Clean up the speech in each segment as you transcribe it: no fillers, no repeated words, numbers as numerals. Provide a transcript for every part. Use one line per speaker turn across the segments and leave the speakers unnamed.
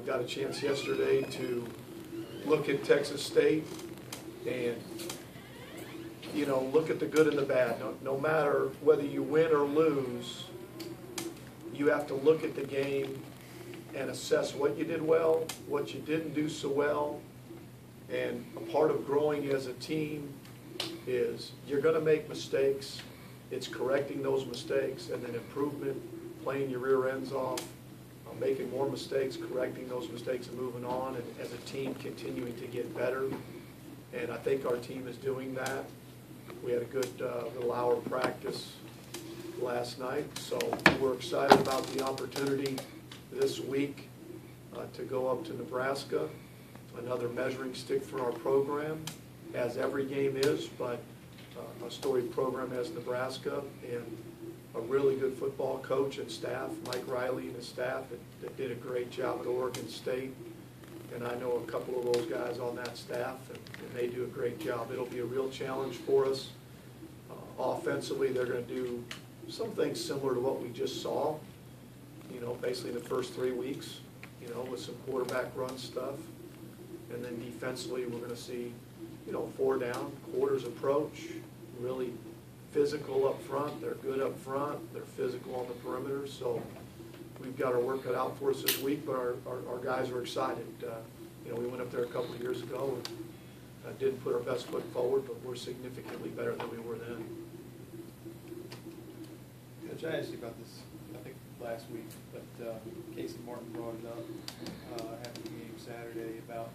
got a chance yesterday to look at Texas State and, you know, look at the good and the bad. No matter whether you win or lose, you have to look at the game and assess what you did well, what you didn't do so well. And a part of growing as a team is you're going to make mistakes. It's correcting those mistakes and then improvement, playing your rear ends off, making more mistakes, correcting those mistakes and moving on, and as a team continuing to get better. And I think our team is doing that. We had a good little hour of practice last night, so we're excited about the opportunity this week to go up to Nebraska, another measuring stick for our program, as every game is, but a storied program as Nebraska, and a really good football coach and staff, Mike Riley and his staff, that did a great job at Oregon State. And I know a couple of those guys on that staff, and they do a great job. It'll be a real challenge for us. Offensively, they're going to do some things similar to what we just saw, you know, basically the first 3 weeks, you know, with some quarterback run stuff. And then defensively, we're going to see, you know, 4 down, quarters approach, really physical up front. They're good up front. They're physical on the perimeter. So we've got our work cut out for us this week, but our guys are excited. You know, we went up there a couple of years ago and didn't put our best foot forward, but we're significantly better than we were then.
Coach, I asked you about this, I think, last week, but Casey Martin brought it up after the game Saturday about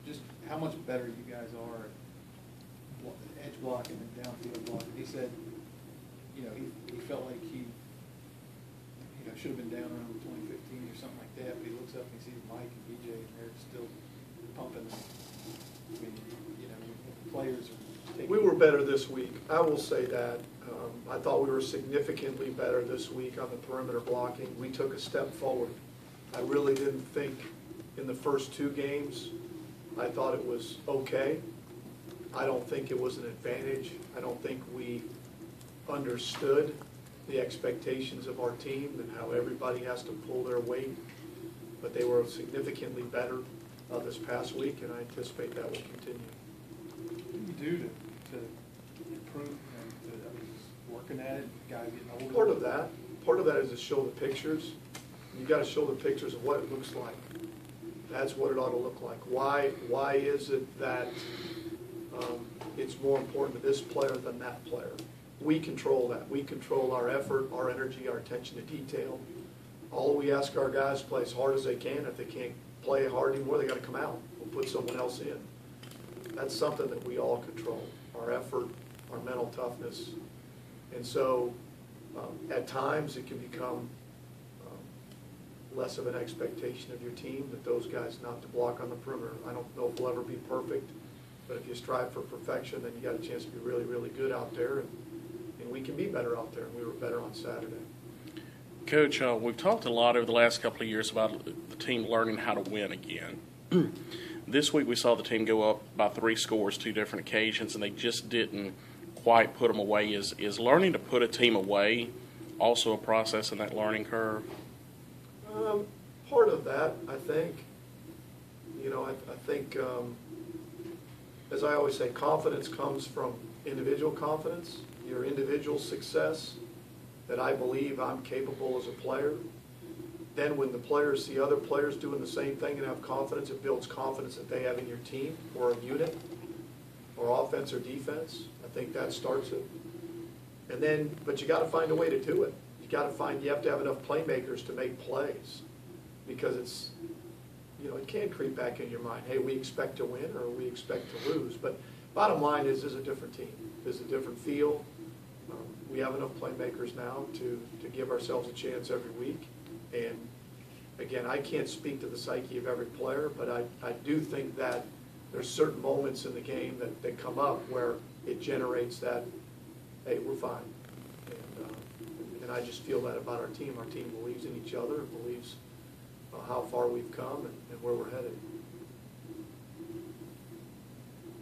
just how much better you guys are at edge blocking and downfield blocking. He said, you know, he felt like he should have been down around 2015 or something like that, but he looks up and he sees Mike and BJ and they're still pumping. I mean, you know, the players are taking.
We were better this week. I will say that. I thought we were significantly better this week on the perimeter blocking. We took a step forward. I really didn't think in the first 2 games, I thought it was okay. I don't think it was an advantage. I don't think we understood the expectations of our team and how everybody has to pull their weight. But they were significantly better this past week, and I anticipate that will continue.
What do you do to improve? Working at it, guys getting older?
Part of that is to show the pictures. You got to show the pictures of what it looks like. That's what it ought to look like. Why is it that it's more important to this player than that player? We control that. We control our effort, our energy, our attention to detail. All we ask our guys to play as hard as they can. If they can't play hard anymore, they got to come out. We'll put someone else in. That's something that we all control. Our effort, our mental toughness. And so at times it can become less of an expectation of your team that those guys not to block on the perimeter. I don't know if we'll ever be perfect, but if you strive for perfection, then you got a chance to be really, really good out there, and we can be better out there, and we were better on Saturday.
Coach, we've talked a lot over the last couple of years about the team learning how to win again. This week we saw the team go up by 3 scores 2 different occasions, and they just didn't quite put them away. Is learning to put a team away also a process in that learning curve?
Part of that, I think. You know, I think, as I always say, confidence comes from individual confidence, your individual success, that I believe I'm capable as a player. Then when the players see other players doing the same thing and have confidence, it builds confidence that they have in your team or a unit or offense or defense. I think that starts it. And then, but you got to find a way to do it. You have to have enough playmakers to make plays, because it's, you know, it can creep back in your mind. Hey, we expect to win or we expect to lose. But bottom line is, there's a different team. There's a different feel. We have enough playmakers now to give ourselves a chance every week. And again, I can't speak to the psyche of every player, but I do think that there's certain moments in the game that come up where it generates that, hey, we're fine. And I just feel that about our team. Our team believes in each other, believes how far we've come and where we're headed.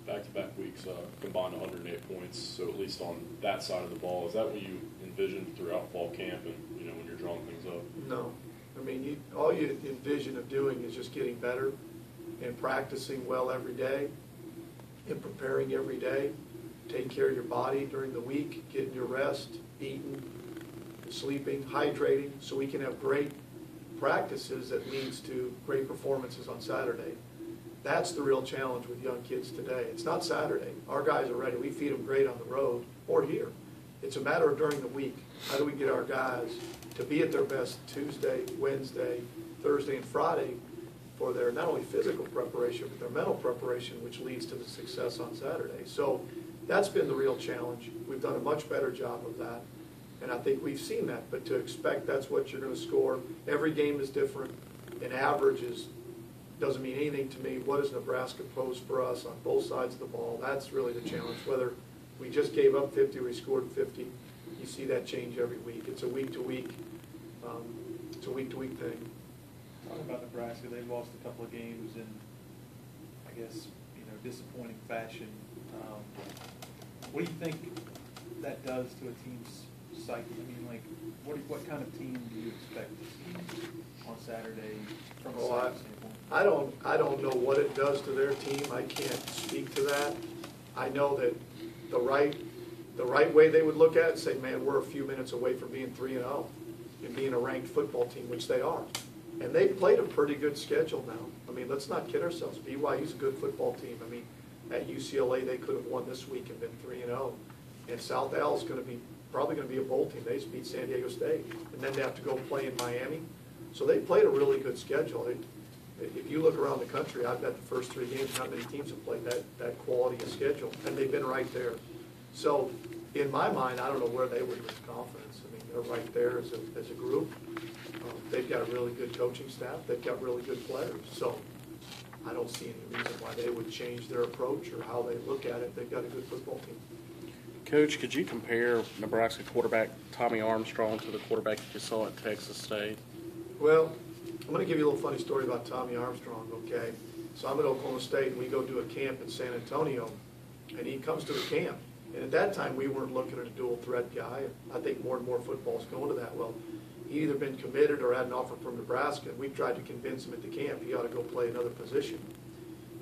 Back-to-back weeks, combined 108 points, so at least on that side of the ball, is that what you envisioned throughout fall camp and, you know, when you're drawing things up?
No. I mean, all you envision of doing is just getting better and practicing well every day and preparing every day, taking care of your body during the week, getting your rest, eating, sleeping, hydrating, so we can have great practices that leads to great performances on Saturday. That's the real challenge with young kids today. It's not Saturday. Our guys are ready. We feed them great on the road or here. It's a matter of during the week. How do we get our guys to be at their best Tuesday, Wednesday, Thursday, and Friday for their not only physical preparation, but their mental preparation, which leads to the success on Saturday. So that's been the real challenge. We've done a much better job of that, and I think we've seen that. But to expect that's what you're going to score, every game is different, and averages doesn't mean anything to me. What does Nebraska pose for us on both sides of the ball? That's really the challenge. Whether we just gave up 50 or we scored 50, you see that change every week. It's a week-to-week thing.
Talking about Nebraska, they've lost a couple of games in, I guess, disappointing fashion. What do you think that does to a team's psyche? I mean, like, what kind of team do you expect to see on Saturday from a psyche standpoint?
I don't know what it does to their team. I can't speak to that. I know that the right way they would look at it and say, man, we're a few minutes away from being 3-0 and being a ranked football team, which they are. And they've played a pretty good schedule now. I mean, let's not kid ourselves. BYU's a good football team. I mean, at UCLA, they could have won this week and been 3-0. And South Al's probably going to be a bowl team. They just beat San Diego State. And then they have to go play in Miami. So they played a really good schedule. If you look around the country, I bet the first 3 games, not many teams have played that quality of schedule. And they've been right there. So in my mind, I don't know where they would lose confidence. I mean, they're right there as a group. They've got a really good coaching staff. They've got really good players. So I don't see any reason why they would change their approach or how they look at it. They've got a good football team.
Coach, could you compare Nebraska quarterback Tommy Armstrong to the quarterback you saw at Texas State?
Well, I'm going to give you a little funny story about Tommy Armstrong, okay? So I'm at Oklahoma State, and we go do a camp in San Antonio, and he comes to the camp. And at that time, we weren't looking at a dual threat guy. I think more and more football is going to that. Well, he either been committed or had an offer from Nebraska, and we tried to convince him at the camp he ought to go play another position.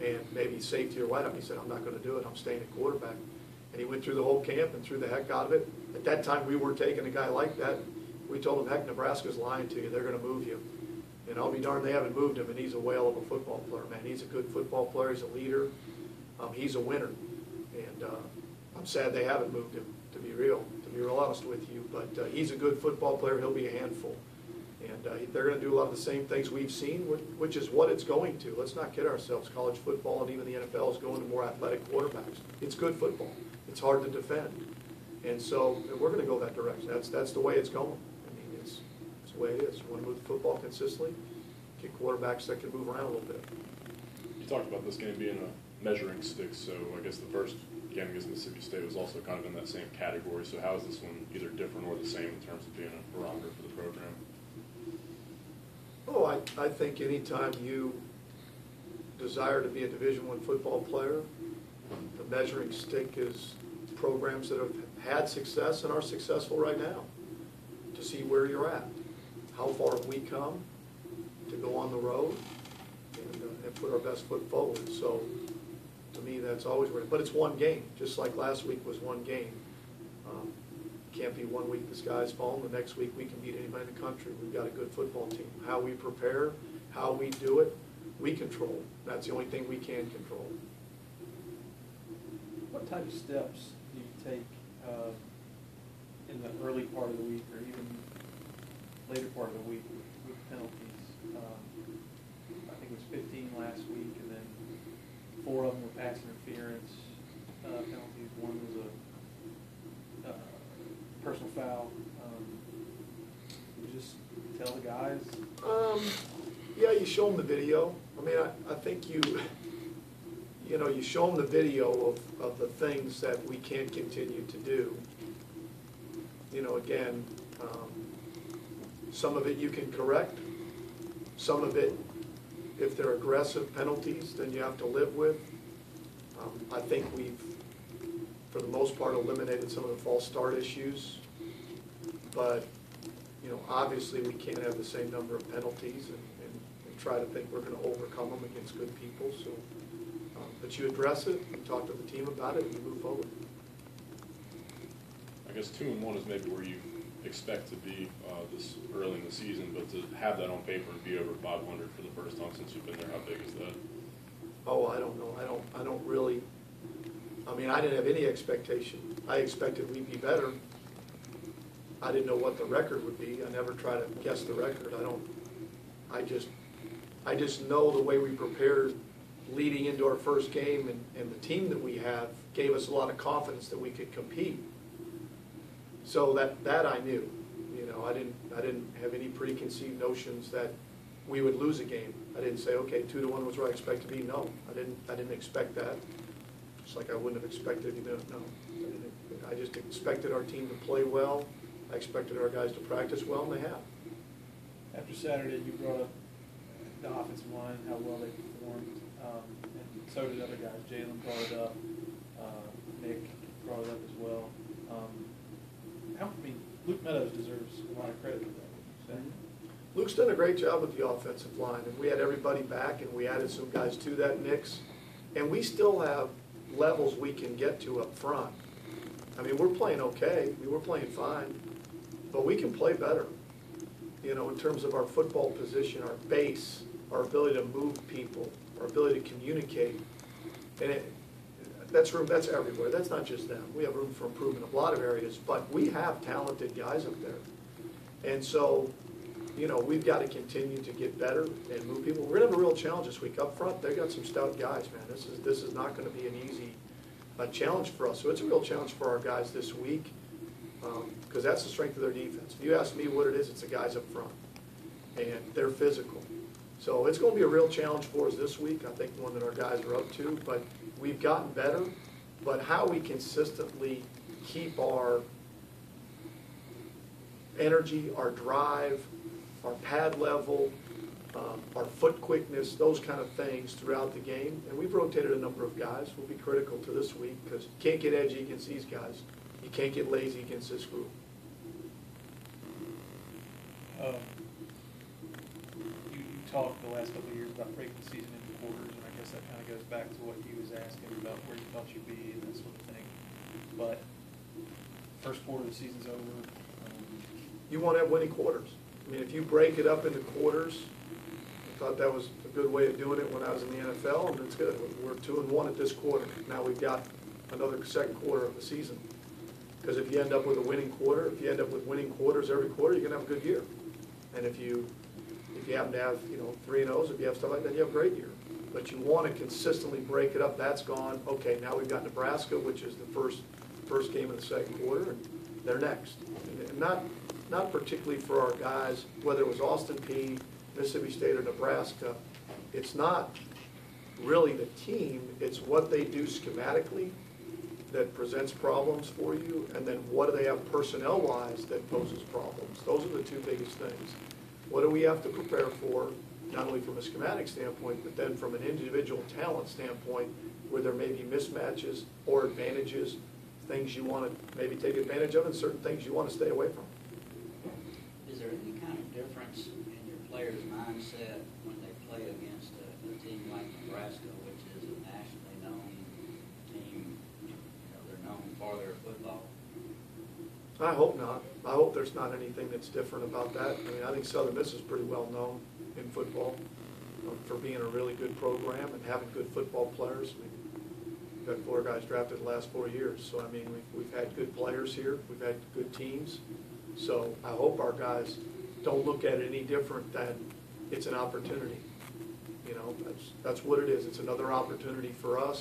And maybe safety or wideout. He said, I'm not going to do it. I'm staying at quarterback. And he went through the whole camp and threw the heck out of it. At that time, we weren't taking a guy like that. We told him, heck, Nebraska's lying to you. They're going to move you. And I'll be darned, they haven't moved him, and he's a whale of a football player, man. He's a good football player. He's a leader. He's a winner. And I'm sad they haven't moved him, to be real honest with you. But he's a good football player. He'll be a handful. And they're going to do a lot of the same things we've seen, which is what it's going to. Let's not kid ourselves. College football and even the NFL is going to more athletic quarterbacks. It's good football. It's hard to defend. And so we're going to go that direction. That's the way it's going. I mean, it's the way it is. You want to move the football consistently, get quarterbacks that can move around a little bit.
You talked about this game being a measuring stick, so I guess the first game against Mississippi State was also kind of in that same category. So how is this one either different or the same in terms of being a barometer for the program?
Oh, I think anytime you desire to be a Division I football player, the measuring stick is programs that have had success and are successful right now, to see where you're at. How far have we come to go on the road and put our best foot forward. So to me, that's always where. But it's one game, just like last week was one game. Can't be 1 week the sky's falling, the next week we can beat anybody in the country. We've got a good football team. How we prepare, how we do it, we control. That's the only thing we can control.
What type of steps do you take in the early part of the week or even later part of the week with penalties? I think it was 15 last week, and then 4 of them were pass interference penalties. One was a personal foul. You just tell the guys?
Yeah, you show them the video. I mean, I think you show them the video of the things that we can't continue to do. Again, some of it you can correct. Some of it, if they're aggressive penalties, then you have to live with. I think we've, for the most part, eliminated some of the false start issues. But you know, obviously we can't have the same number of penalties and try to think we're going to overcome them against good people. So, but you address it, you talk to the team about it, and you move forward.
I guess 2-1 is maybe where you expect to be this early in the season, but to have that on paper and be over 500 for the first time since you've been there, how big is that?
Oh, I don't know. I don't really. I mean, I didn't have any expectation. I expected we'd be better. I didn't know what the record would be. I never try to guess the record. I just know the way we prepared leading into our first game, and the team that we have gave us a lot of confidence that we could compete. So that I knew. You know, I didn't have any preconceived notions that we would lose a game. I didn't say, okay, 2-1 was where I expect to be. No, I didn't expect that. Just like I wouldn't have expected, no. I just expected our team to play well. I expected our guys to practice well, and they have.
After Saturday, you brought up the offensive line, how well they performed, and so did other guys. Jalen brought it up, Nick brought it up as well. Luke Meadows deserves a lot of credit for that.
Luke's done a great job with the offensive line, and we had everybody back, and we added some guys to that mix. And we still have levels we can get to up front. I mean, we're playing okay. I mean, we're playing fine, but we can play better. You know, in terms of our football position, our base, our ability to move people, our ability to communicate, and that's everywhere. That's not just them. We have room for improvement in a lot of areas, but we have talented guys up there, and so, you know, we've got to continue to get better and move people. We're gonna have a real challenge this week up front. They got some stout guys, man. This is not going to be an easy challenge for us. So it's a real challenge for our guys this week, because that's the strength of their defense. If you ask me what it is, it's the guys up front, and they're physical. So it's going to be a real challenge for us this week. I think one that our guys are up to, but we've gotten better. But how we consistently keep our energy, our drive, our pad level, our foot quickness, those kind of things throughout the game. And we've rotated a number of guys. We'll be critical to this week because you can't get edgy against these guys. You can't get lazy against this group.
You talked the last couple of years about breaking the season into quarters, and I guess that kind of goes back to what he was asking about where you thought you'd be and that sort of thing. But first quarter of the season's over.
You want to have winning quarters. I mean, if you break it up into quarters, I thought that was a good way of doing it when I was in the NFL, and it's good. We're 2-1 at this quarter. Now we've got another second quarter of the season. Because if you end up with a winning quarter, if you end up with winning quarters every quarter, you're going to have a good year. And if you happen to have, 3-0s, if you have stuff like that, you have a great year. But you want to consistently break it up. That's gone. Okay, now we've got Nebraska, which is the first game of the second quarter, and they're next. And not particularly for our guys, whether it was Austin Peay, Mississippi State, or Nebraska. It's not really the team. It's what they do schematically that presents problems for you, and then what do they have personnel-wise that poses problems. Those are the two biggest things. What do we have to prepare for, not only from a schematic standpoint, but then from an individual talent standpoint, where there may be mismatches or advantages, things you want to maybe take advantage of, and certain things you want to stay away from.
Is there any kind of difference in your players' mindset when they play against a team like Nebraska, which is a nationally known team? They're known for their football.
I hope not. I hope there's not anything that's different about that. I mean, I think Southern Miss is pretty well known in football for being a really good program and having good football players. I mean, we've had 4 guys drafted the last 4 years. So, I mean, we've had good players here. We've had good teams. So I hope our guys don't look at it any different than it's an opportunity. That's what it is. It's another opportunity for us.